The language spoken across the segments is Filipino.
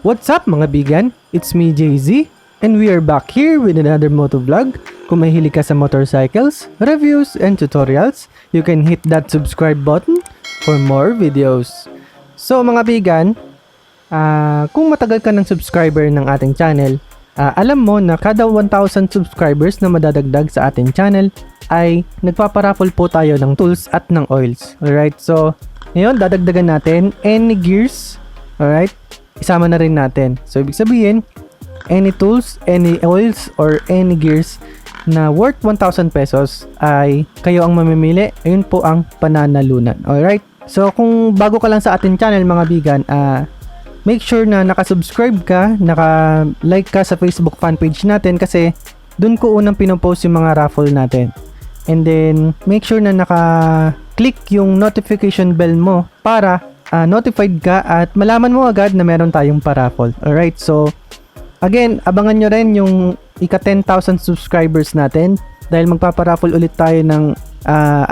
What's up mga bigan? It's me JZ and we are back here with another motovlog. Kung mahilig ka sa motorcycles, reviews, and tutorials, you can hit that subscribe button for more videos. So mga bigan, kung matagal ka ng subscriber ng ating channel, alam mo na kada 1,000 subscribers na madadagdag sa ating channel ay nagpaparaffle po tayo ng tools at ng oils. Alright, so ngayon dadagdagan natin any gears. Alright, isama na rin natin. So ibig sabihin, any tools, any oils, or any gears na worth 1,000 pesos ay kayo ang mamimili. Ayun po ang pananalunan. Alright, so kung bago ka lang sa ating channel mga bigan, make sure na nakasubscribe ka, naka-like ka sa Facebook fanpage natin kasi dun ko unang pinopost yung mga raffle natin. And then, make sure na naka-click yung notification bell mo para notified ka at malaman mo agad na meron tayong paraffle. Alright, so again, abangan nyo rin yung ika 10,000 subscribers natin dahil magpaparaffle ulit tayo ng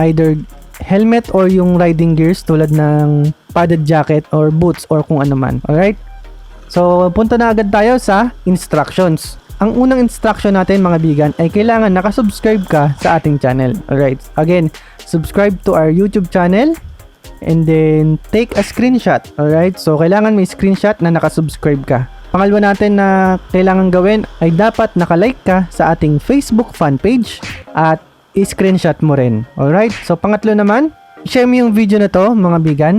either helmet or yung riding gears tulad ng padded jacket or boots or kung ano man. Alright, so punta na agad tayo sa instructions. Ang unang instruction natin mga bigan ay kailangan nakasubscribe ka sa ating channel. Alright, again, subscribe to our YouTube channel and then take a screenshot. Alright, so kailangan may screenshot na nakasubscribe ka. Pangalawa natin na kailangan gawin ay dapat nakalike ka sa ating Facebook fan page at i-screenshot mo rin. Alright, so pangatlo naman, share mo yung video na to mga bigan.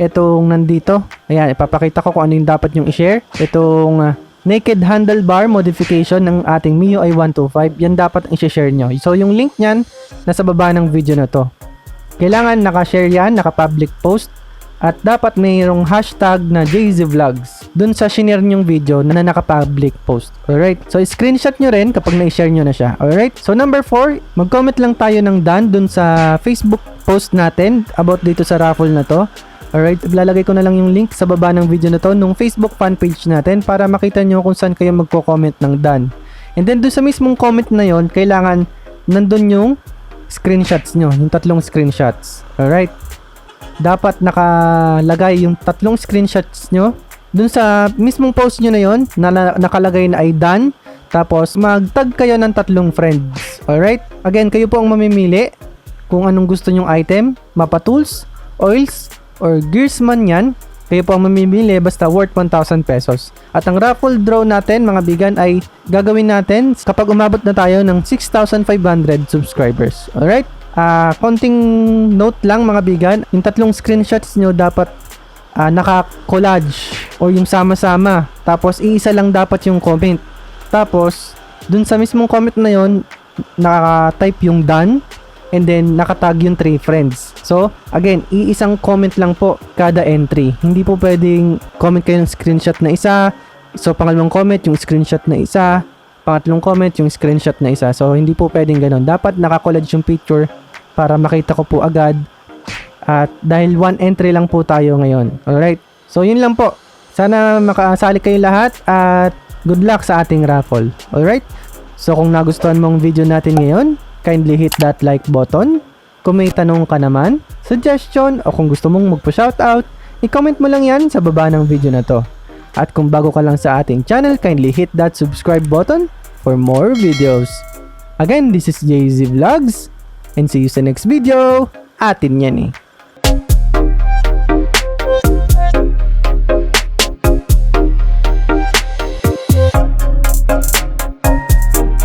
Itong nandito, ayan, ipapakita ko kung ano yung dapat yung i-share. Itong naked handlebar modification ng ating MIUI 125, yan dapat ang i-share nyo. So yung link nyan, nasa baba ng video na to. Kailangan naka-share yan, naka-public post, at dapat mayroong hashtag na JZVlogs dun sa shinare nyong video na naka-public post. Alright, so screenshot nyo rin kapag na-share nyo na siya. Alright, so number 4, mag-comment lang tayo ng done dun sa Facebook post natin about dito sa raffle na to. Alright, lalagay ko na lang yung link sa baba ng video na to nung Facebook fan page natin para makita nyo kung saan kayo magko-comment ng done. And then dun sa mismong comment na yon, kailangan nandun yung screenshots nyo, yung 3 screenshots. Alright, dapat nakalagay yung 3 screenshots nyo dun sa mismong post nyo na yon na nakalagay na ay done. Tapos mag-tag kayo ng 3 friends. Alright, again, kayo po ang mamimili kung anong gusto nyong item, mapa tools, oils, or gears man yan. Kayo po ang mamimili basta worth 1,000 pesos. At ang raffle draw natin mga bigan ay gagawin natin kapag umabot na tayo ng 6,500 subscribers. Alright? Konting note lang mga bigan, yung 3 screenshots nyo dapat naka-collage o yung sama-sama. Tapos iisa lang dapat yung comment. Tapos dun sa mismong comment na yon, naka-type yung done and then nakatag yung 3 friends. So, again, iisang comment lang po kada entry. Hindi po pwedeng comment kayo ng screenshot na isa. So, pangalawang comment, yung screenshot na isa. Pangatlong comment, yung screenshot na isa. So, hindi po pwedeng ganun. Dapat nakakollage yung picture para makita ko po agad. At dahil 1 entry lang po tayo ngayon. Alright? So, yun lang po. Sana makasali kayo lahat at good luck sa ating raffle. Alright? So, kung nagustuhan mong video natin ngayon, kindly hit that like button. Kung may tanong ka naman, suggestion, o kung gusto mong magpa-shoutout, i-comment mo lang yan sa baba ng video na to. At kung bago ka lang sa ating channel, kindly hit that subscribe button for more videos. Again, this is JZ Vlogs, and see you sa next video. Atin yan eh.